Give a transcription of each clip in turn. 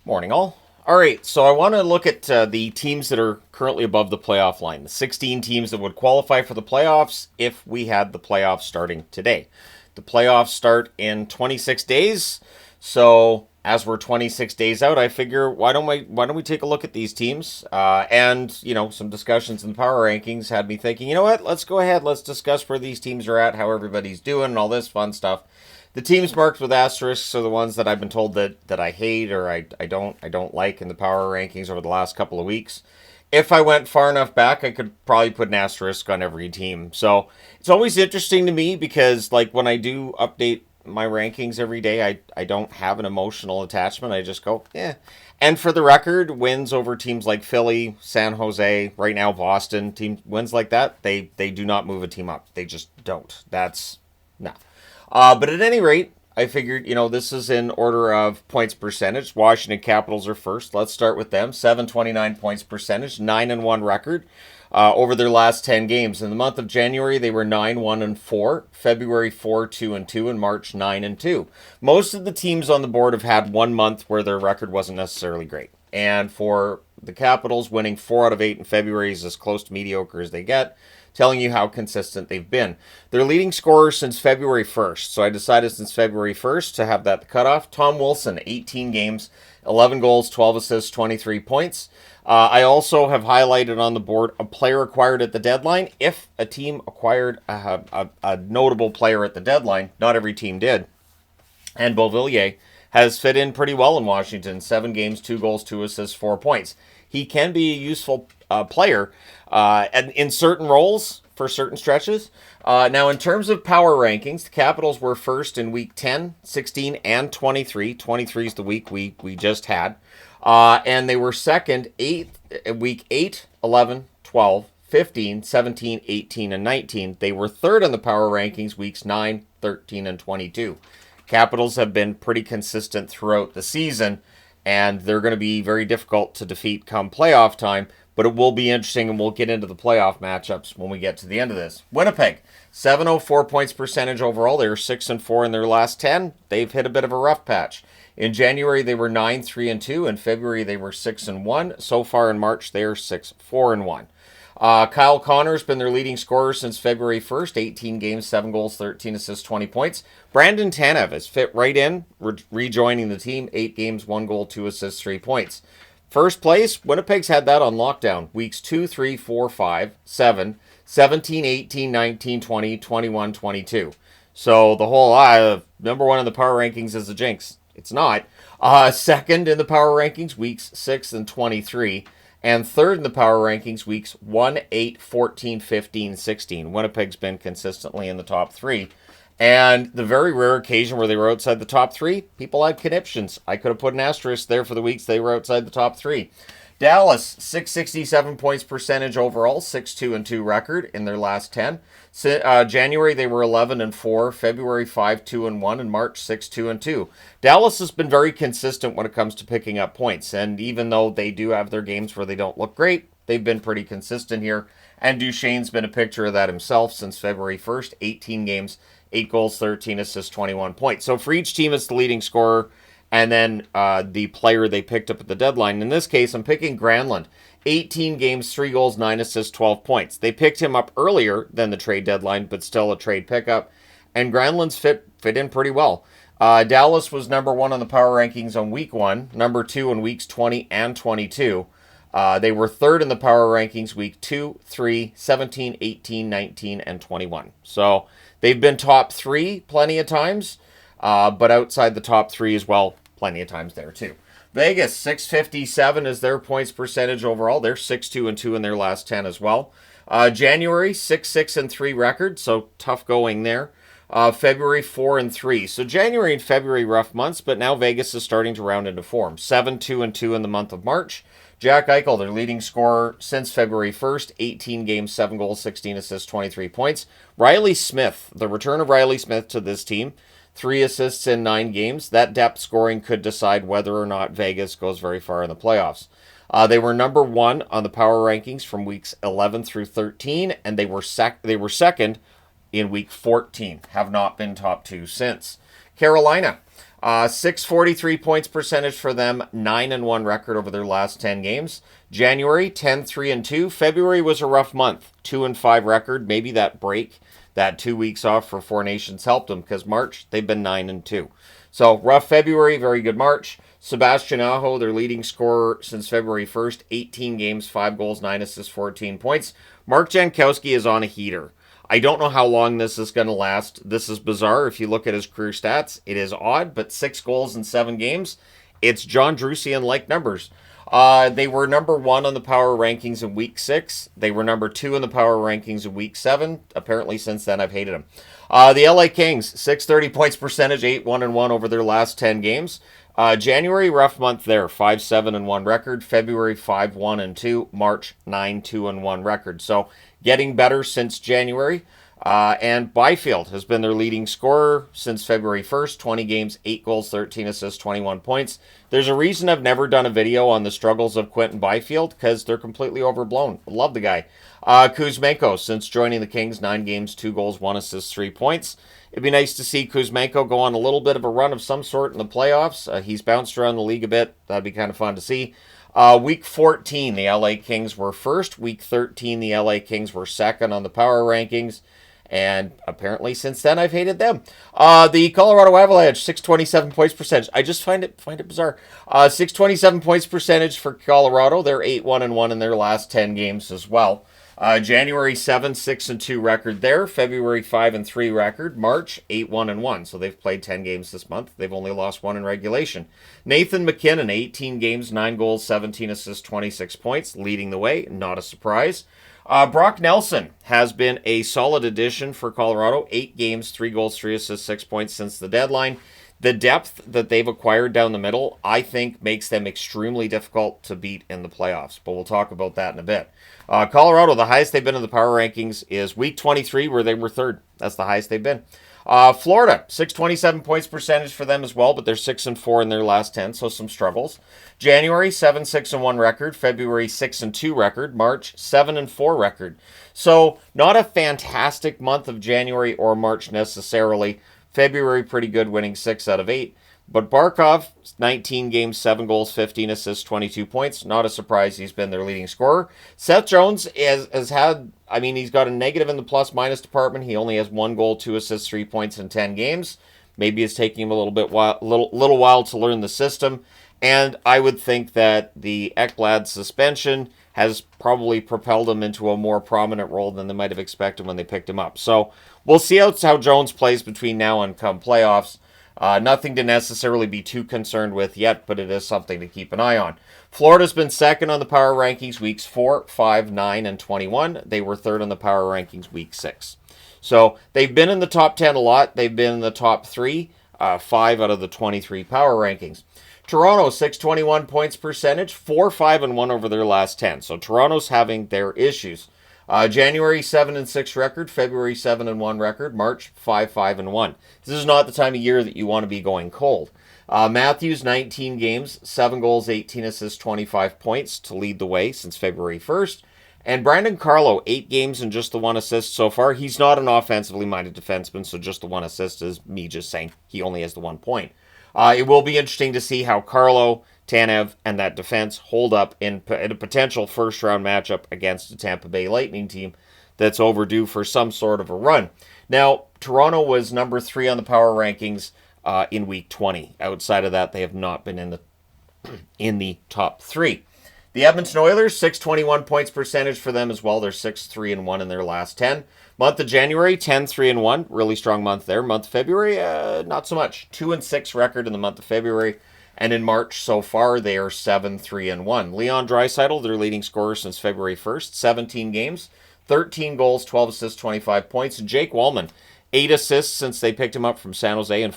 Morning, all. All right, so I want to look at the teams that are currently above the playoff line. The 16 teams that would qualify for the playoffs if we had the playoffs starting today. The playoffs start in 26 days, so as we're 26 days out, I figure why don't we take a look at these teams? And some discussions in the power rankings had me thinking, you know what? Let's go ahead. Let's discuss where these teams are at, how everybody's doing, and all this fun stuff. The teams marked with asterisks are the ones that I've been told that I hate or I don't like in the power rankings over the last couple of weeks. If I went far enough back, I could probably put an asterisk on every team. So it's always interesting to me because like when I do update my rankings every day, I don't have an emotional attachment. I just go, yeah. And for the record, wins over teams like Philly, San Jose, right now Boston, team wins like that, they do not move a team up. They just don't. That's no. But at any rate, I figured, this is in order of points percentage. Washington Capitals are first. Let's start with them. 729 points percentage, 9-1 record over their last 10 games. In the month of January, they were 9-1-4. February 4-2-2, and March 9-2. Most of the teams on the board have had 1 month where their record wasn't necessarily great. And for the Capitals, winning 4 out of 8 in February is as close to mediocre as they get, telling you how consistent they've been. Their leading scorer since February 1st. So I decided since February 1st to have that the cutoff. Tom Wilson, 18 games, 11 goals, 12 assists, 23 points. I also have highlighted on the board a player acquired at the deadline. If a team acquired a notable player at the deadline, not every team did. And Beauvillier has fit in pretty well in Washington. 7 games, 2 goals, 2 assists, 4 points. He can be a useful player and in certain roles for certain stretches. Now, in terms of power rankings, the Capitals were first in week 10, 16, and 23. 23 is the week we just had. And they were second week 8, 11, 12, 15, 17, 18, and 19. They were third in the power rankings weeks 9, 13, and 22. Capitals have been pretty consistent throughout the season, and they're going to be very difficult to defeat come playoff time, but it will be interesting, and we'll get into the playoff matchups when we get to the end of this. Winnipeg, 704 points percentage overall. They were 6-4 in their last 10. They've hit a bit of a rough patch. In January, they were 9-3-2. In February, they were 6-1. So far in March, they are 6-4-1. Kyle Connor's been their leading scorer since February 1st. 18 games, 7 goals, 13 assists, 20 points. Brandon Tanev has fit right in, rejoining the team. 8 games, 1 goal, 2 assists, 3 points. First place, Winnipeg's had that on lockdown. Weeks 2, 3, 4, 5, 7, 17, 18, 19, 20, 21, 22. So the whole number one in the power rankings is a jinx. It's not. Second in the power rankings, weeks 6 and 23. And third in the power rankings, weeks 1, 8, 14, 15, 16. Winnipeg's been consistently in the top 3. And the very rare occasion where they were outside the top 3, people had conniptions. I could have put an asterisk there for the weeks they were outside the top 3. Dallas, 667 points percentage overall, 6-2-2 record in their last 10. January, they were 11-4, February 5-2-1, and March 6-2-2. Dallas has been very consistent when it comes to picking up points, and even though they do have their games where they don't look great, they've been pretty consistent here. And Duchesne's been a picture of that himself since February 1st, 18 games, 8 goals, 13 assists, 21 points. So for each team, it's the leading scorer and then the player they picked up at the deadline. In this case, I'm picking Granlund. 18 games, 3 goals, 9 assists, 12 points. They picked him up earlier than the trade deadline, but still a trade pickup. And Granlund's fit in pretty well. Dallas was number 1 on the power rankings on week 1, number 2 in weeks 20 and 22. They were third in the power rankings week 2, 3, 17, 18, 19, and 21. So they've been top 3 plenty of times, but outside the top 3 as well, plenty of times there too. Vegas, 657 is their points percentage overall. They're 6-2-2 in their last 10 as well. January, 6-6-3 record, so tough going there. February, 4-3. So January and February, rough months, but now Vegas is starting to round into form. 7-2-2 in the month of March. Jack Eichel, their leading scorer since February 1st, 18 games, 7 goals, 16 assists, 23 points. Riley Smith, the return of Riley Smith to this team, 3 assists in 9 games. That depth scoring could decide whether or not Vegas goes very far in the playoffs. They were number 1 on the power rankings from weeks 11 through 13, and they were second in week 14. Have not been top 2 since. Carolina, .643 points percentage for them, 9-1 record over their last 10 games. January, 10-3-2. February was a rough month, 2-5 record. Maybe that break, that 2 weeks off for Four Nations helped them, because March, they've been 9-2. So, rough February, very good March. Sebastian Aho, their leading scorer since February 1st, 18 games, 5 goals, 9 assists, 14 points. Mark Jankowski is on a heater. I don't know how long this is going to last. This is bizarre. If you look at his career stats, it is odd, but 6 goals in 7 games. It's John Drusian-like numbers. They were number 1 on the power rankings in week 6. They were number 2 in the power rankings in week 7. Apparently, since then, I've hated them. The LA Kings, 630 points percentage, 8-1-1 over their last 10 games. January, rough month there, 5-7-1 record. February, 5-1-2. March, 9-2-1 record. So, getting better since January. And Byfield has been their leading scorer since February 1st. 20 games, 8 goals, 13 assists, 21 points. There's a reason I've never done a video on the struggles of Quentin Byfield, because they're completely overblown. Love the guy. Kuzmenko, since joining the Kings, 9 games, 2 goals, 1 assist, 3 points. It'd be nice to see Kuzmenko go on a little bit of a run of some sort in the playoffs. He's bounced around the league a bit. That'd be kind of fun to see. Week 14, the LA Kings were first. Week 13, the LA Kings were second on the power rankings. And apparently since then, I've hated them. The Colorado Avalanche, 627 points percentage. I just find it bizarre. 627 points percentage for Colorado. They're 8-1-1 in their last 10 games as well. January 7, 6-2 record there. February 5-3 record. March 8-1-1. So they've played 10 games this month. They've only lost 1 in regulation. Nathan MacKinnon, 18 games, 9 goals, 17 assists, 26 points, leading the way. Not a surprise. Brock Nelson has been a solid addition for Colorado. 8 games, 3 goals, 3 assists, 6 points since the deadline. The depth that they've acquired down the middle, I think, makes them extremely difficult to beat in the playoffs. But we'll talk about that in a bit. Colorado, the highest they've been in the power rankings is week 23, where they were third. That's the highest they've been. Florida, 627 points percentage for them as well, but they're 6-4 in their last 10, so some struggles. January, 7-6-1 record. February, 6-2 record. March, 7-4 record. So, not a fantastic month of January or March necessarily. February, pretty good, winning 6 out of 8. But Barkov, 19 games, 7 goals, 15 assists, 22 points. Not a surprise, he's been their leading scorer. Seth Jones has had, he's got a negative in the plus-minus department. He only has 1 goal, 2 assists, 3 points in 10 games. Maybe it's taking him a little while to learn the system. And I would think that the Ekblad suspension has probably propelled him into a more prominent role than they might have expected when they picked him up. So we'll see how Jones plays between now and come playoffs. Nothing to necessarily be too concerned with yet, but it is something to keep an eye on. Florida's been second on the power rankings weeks 4, 5, 9, and 21. They were third on the power rankings week 6. So they've been in the top 10 a lot. They've been in the top 3, 5 out of the 23 power rankings. Toronto, 621 points percentage, 4-5-1 over their last 10. So Toronto's having their issues. January 7-6 record, February 7-1 record, March 5-5-1. This is not the time of year that you want to be going cold. Matthews, 19 games, 7 goals, 18 assists, 25 points to lead the way since February 1st. And Brandon Carlo, 8 games and just the 1 assist so far. He's not an offensively minded defenseman, so just the 1 assist is me just saying he only has the 1 point. It will be interesting to see how Carlo, Tanev, and that defense hold up in a potential first-round matchup against a Tampa Bay Lightning team that's overdue for some sort of a run. Now, Toronto was number 3 on the power rankings in week 20. Outside of that, they have not been in the top 3. The Edmonton Oilers, 621 points percentage for them as well. They're 6-3-1 in their last 10. Month of January, 10-3-1. Really strong month there. Month of February, not so much. 2-6 record in the month of February. And in March so far, they are 7-3-1. Leon Draisaitl, their leading scorer since February 1st. 17 games, 13 goals, 12 assists, 25 points. And Jake Wallman, 8 assists since they picked him up from San Jose, and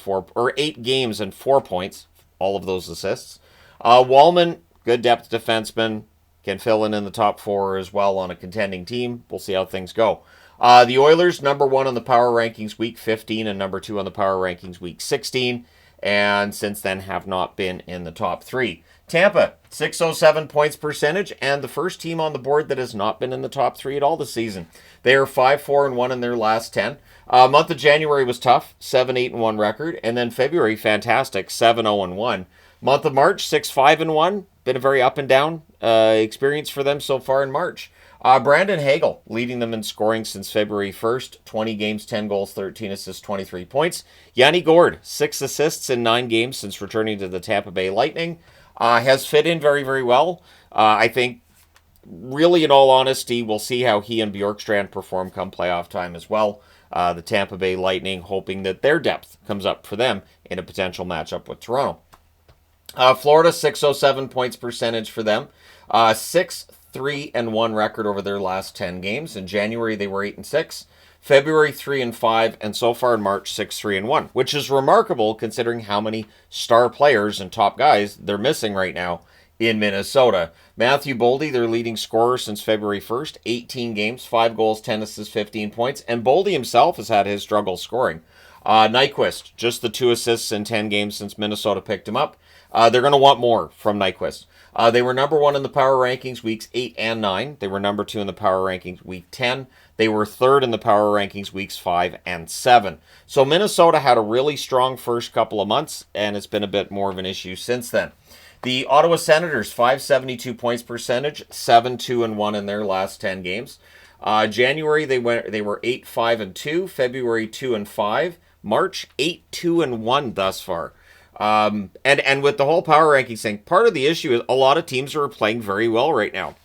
8 games and 4 points. All of those assists. Wallman, good depth defenseman, can fill in the top 4 as well on a contending team. We'll see how things go. The Oilers, number 1 on the power rankings week 15 and number 2 on the power rankings week 16. and since then have not been in the top 3. Tampa, 607 points percentage, and the first team on the board that has not been in the top 3 at all this season. They are 5-4-1 in their last 10. Month of January was tough, 7-8-1 record, and then February, fantastic, 7-0-1. Month of March, 6-5-1. Been a very up and down experience for them so far in March. Brandon Hagel leading them in scoring since February 1st. 20 games, 10 goals, 13 assists, 23 points. Yanni Gourde, 6 assists in 9 games since returning to the Tampa Bay Lightning. Has fit in very, very well. I think, really, in all honesty, we'll see how he and Bjorkstrand perform come playoff time as well. The Tampa Bay Lightning hoping that their depth comes up for them in a potential matchup with Toronto. Florida, 607 points percentage for them. 6-3-1 record over their last 10 games. In January, they were 8-6. February, 3-5. And so far in March, 6-3-1. Which is remarkable considering how many star players and top guys they're missing right now in Minnesota. Matthew Boldy, their leading scorer since February 1st. 18 games, 5 goals, 10 assists, 15 points. And Boldy himself has had his struggles scoring. Nyquist, just the 2 assists in 10 games since Minnesota picked him up. They're going to want more from Nyquist. They were number 1 in the power rankings weeks 8 and 9. They were number 2 in the power rankings week 10. They were 3rd in the power rankings weeks 5 and 7. So Minnesota had a really strong first couple of months, and it's been a bit more of an issue since then. The Ottawa Senators, 572 points percentage, 7-2-1 in their last 10 games. January they were 8-5-2. February 2-5. March 8-2-1 thus far. And with the whole power rankings thing, part of the issue is a lot of teams are playing very well right now.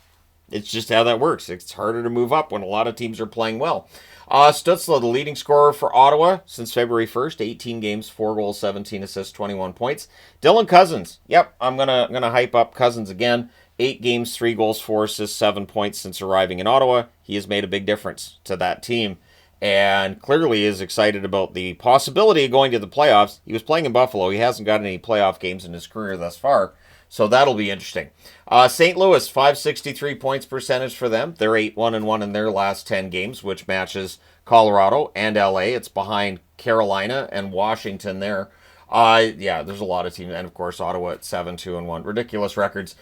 It's just how that works. It's harder to move up when a lot of teams are playing well. Stützle, the leading scorer for Ottawa since February 1st, 18 games, 4 goals, 17 assists, 21 points. Dylan Cousins, yep, I'm gonna hype up Cousins again. 8 games, 3 goals, 4 assists, 7 points since arriving in Ottawa. He has made a big difference to that team, and clearly is excited about the possibility of going to the playoffs. He was playing in Buffalo. He hasn't got any playoff games in his career thus far, so that'll be interesting. St. Louis, 563 points percentage for them. They're 8-1-1 in their last 10 games, which matches Colorado and LA. It's behind Carolina and Washington there. Yeah, there's a lot of teams, and of course Ottawa at 7-2-1. Ridiculous records.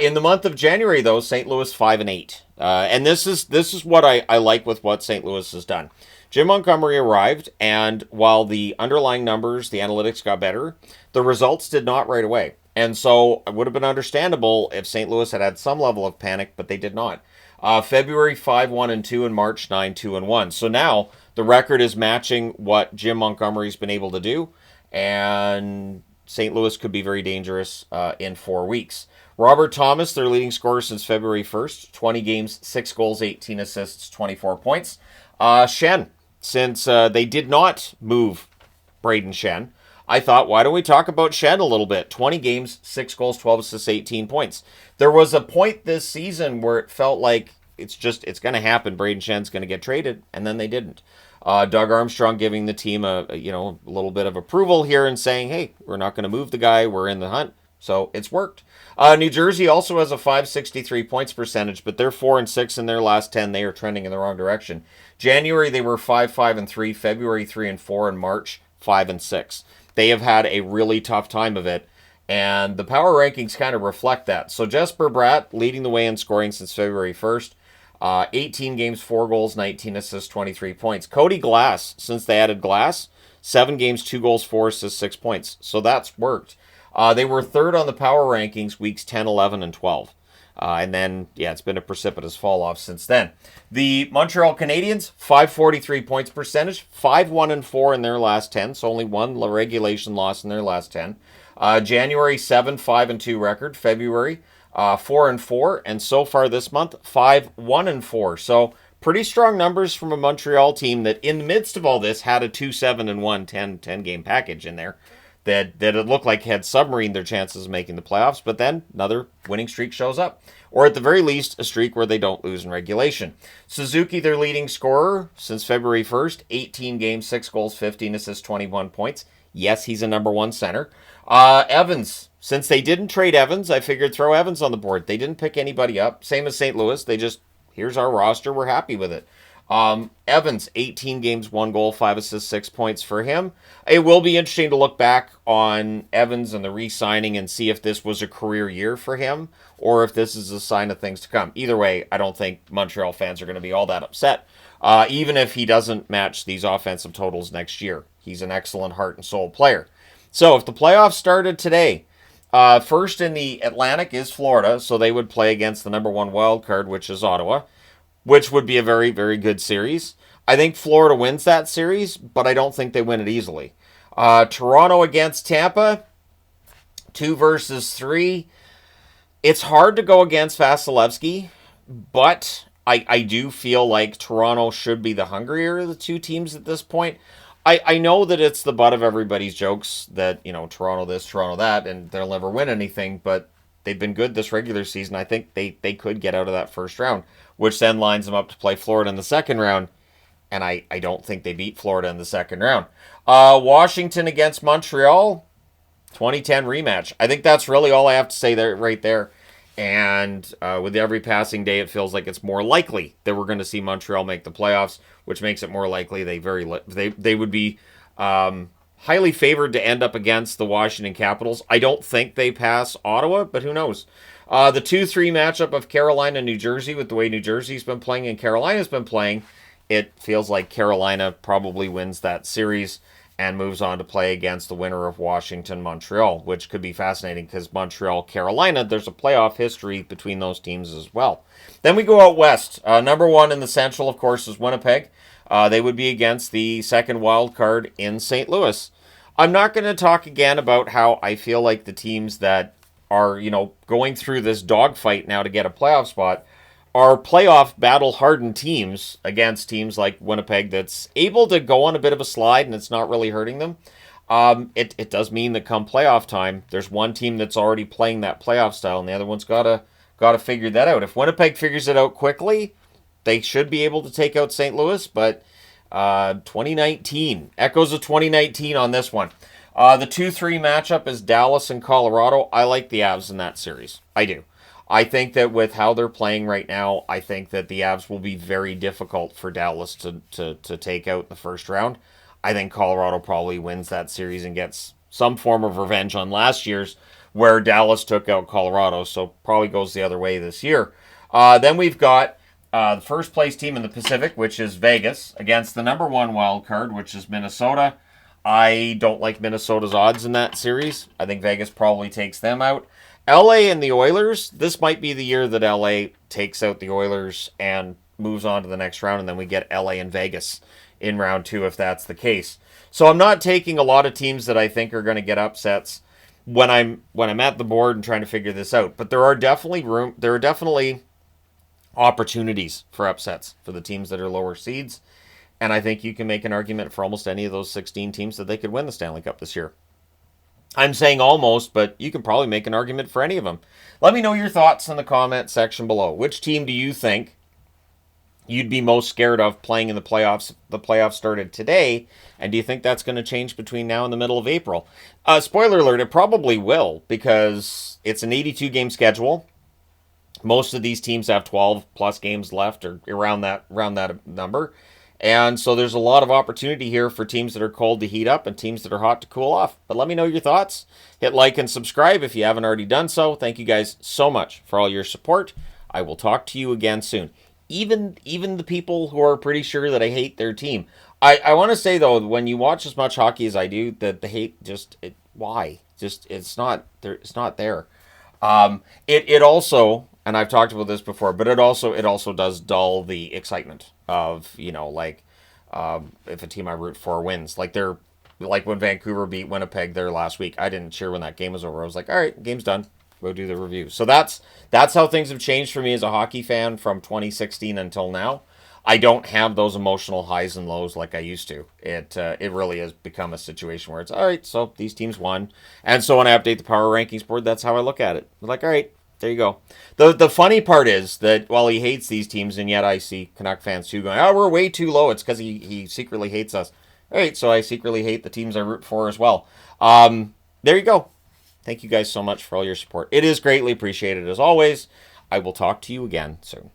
In the month of January, though, St. Louis 5-8, and this is what I like with what St. Louis has done. Jim Montgomery arrived, and while the underlying numbers, the analytics got better, the results did not right away. And so it would have been understandable if St. Louis had had some level of panic, but they did not. February 5-1-2 and March 9-2-1. So now the record is matching what Jim Montgomery's been able to do, and St. Louis could be very dangerous in 4 weeks. Robert Thomas, their leading scorer since February 1st, 20 games, 6 goals, 18 assists, 24 points. Schenn, since they did not move Braden Schenn, I thought, why don't we talk about Schenn a little bit? 20 games, 6 goals, 12 assists, 18 points. There was a point this season where it felt like it's going to happen. Braden Schenn's going to get traded, and then they didn't. Doug Armstrong giving the team a little bit of approval here and saying, hey, we're not going to move the guy. We're in the hunt. So it's worked. New Jersey also has a 563 points percentage, but they're 4-6 in their last 10. They are trending in the wrong direction. January, they were 5-5-3. February, 3-4. And March, 5-6. They have had a really tough time of it, and the power rankings kind of reflect that. So Jesper Bratt leading the way in scoring since February 1st. 18 games, 4 goals, 19 assists, 23 points. Cody Glass, since they added Glass, 7 games, 2 goals, 4 assists, 6 points. So that's worked. They were 3rd on the power rankings weeks 10, 11, and 12. And then, it's been a precipitous fall off since then. The Montreal Canadiens, 543 points percentage, 5-1-4 in their last 10, so only one regulation loss in their last 10. January, 7-5-2 record. February, 4-4, and so far this month, 5-1-4. So pretty strong numbers from a Montreal team that, in the midst of all this, had a 2-7-1 10-game package in there. That it looked like had submarined their chances of making the playoffs, but then another winning streak shows up. Or at the very least, a streak where they don't lose in regulation. Suzuki, their leading scorer since February 1st, 18 games, 6 goals, 15 assists, 21 points. Yes, he's a number 1 center. Evans, since they didn't trade Evans, I figured throw Evans on the board. They didn't pick anybody up. Same as St. Louis. They just, here's our roster, we're happy with it. Evans, 18 games, 1 goal, 5 assists, 6 points for him. It will be interesting to look back on Evans and the re-signing and see if this was a career year for him or if this is a sign of things to come. Either way, I don't think Montreal fans are going to be all that upset, even if he doesn't match these offensive totals next year. He's an excellent heart and soul player. So if the playoffs started today, first in the Atlantic is Florida, so they would play against the number 1 wild card, which is Ottawa, which would be a very, very good series. I think Florida wins that series, but I don't think they win it easily. Toronto against Tampa, 2 versus 3. It's hard to go against Vasilevsky, but I do feel like Toronto should be the hungrier of the two teams at this point. I know that it's the butt of everybody's jokes that, Toronto this, Toronto that, and they'll never win anything, but they've been good this regular season. I think they could get out of that first round, which then lines them up to play Florida in the second round, and I don't think they beat Florida in the second round. Washington against Montreal, 2010 rematch. I think that's really all I have to say there, right there. And with every passing day, it feels like it's more likely that we're going to see Montreal make the playoffs, which makes it more likely they would be highly favored to end up against the Washington Capitals. I don't think they pass Ottawa, but who knows? The 2-3 matchup of Carolina and New Jersey, with the way New Jersey's been playing and Carolina's been playing, it feels like Carolina probably wins that series and moves on to play against the winner of Washington-Montreal, which could be fascinating because Montreal-Carolina, there's a playoff history between those teams as well. Then we go out west. Number 1 in the Central, of course, is Winnipeg. They would be against the second wild card in St. Louis. I'm not going to talk again about how I feel like the teams that are, going through this dogfight now to get a playoff spot are playoff battle-hardened teams against teams like Winnipeg that's able to go on a bit of a slide and it's not really hurting them. It does mean that come playoff time, there's one team that's already playing that playoff style and the other one's got to figure that out. If Winnipeg figures it out quickly, they should be able to take out St. Louis, but 2019, echoes of 2019 on this one. The 2-3 matchup is Dallas and Colorado. I like the Avs in that series. I do. I think that with how they're playing right now, I think that the Avs will be very difficult for Dallas to take out in the first round. I think Colorado probably wins that series and gets some form of revenge on last year's, where Dallas took out Colorado, so probably goes the other way this year. Then we've got the first place team in the Pacific, which is Vegas, against the number 1 wild card, which is Minnesota. I don't like Minnesota's odds in that series. I think Vegas probably takes them out. LA and the Oilers, this might be the year that LA takes out the Oilers and moves on to the next round, and then we get LA and Vegas in round 2 if that's the case. So I'm not taking a lot of teams that I think are going to get upsets when I'm at the board and trying to figure this out. But there are definitely opportunities for upsets for the teams that are lower seeds, and I think you can make an argument for almost any of those 16 teams that they could win the Stanley Cup this year. I'm saying almost, but you can probably make an argument for any of them. Let me know your thoughts in the comment section below. Which team do you think you'd be most scared of playing in the playoffs? The playoffs started today, and do you think that's going to change between now and the middle of April? Spoiler alert, it probably will, because it's an 82-game schedule. Most of these teams have 12-plus games left, or around that number. And so there's a lot of opportunity here for teams that are cold to heat up and teams that are hot to cool off. But let me know your thoughts. Hit like and subscribe if you haven't already done so. Thank you guys so much for all your support. I will talk to you again soon. Even the people who are pretty sure that I hate their team. I want to say, though, when you watch as much hockey as I do, that the hate why? It's not there. It's not there. It also, and I've talked about this before, but it also does dull the excitement of, if a team I root for wins. Like when Vancouver beat Winnipeg there last week. I didn't cheer when that game was over. I was like, all right, game's done. We'll do the review. So that's how things have changed for me as a hockey fan from 2016 until now. I don't have those emotional highs and lows like I used to. It really has become a situation where it's, all right, so these teams won. And so when I update the power rankings board, that's how I look at it. I'm like, all right, there you go. The funny part is that while he hates these teams, and yet I see Canuck fans too going, oh, we're way too low. It's because he secretly hates us. All right, so I secretly hate the teams I root for as well. There you go. Thank you guys so much for all your support. It is greatly appreciated as always. I will talk to you again soon.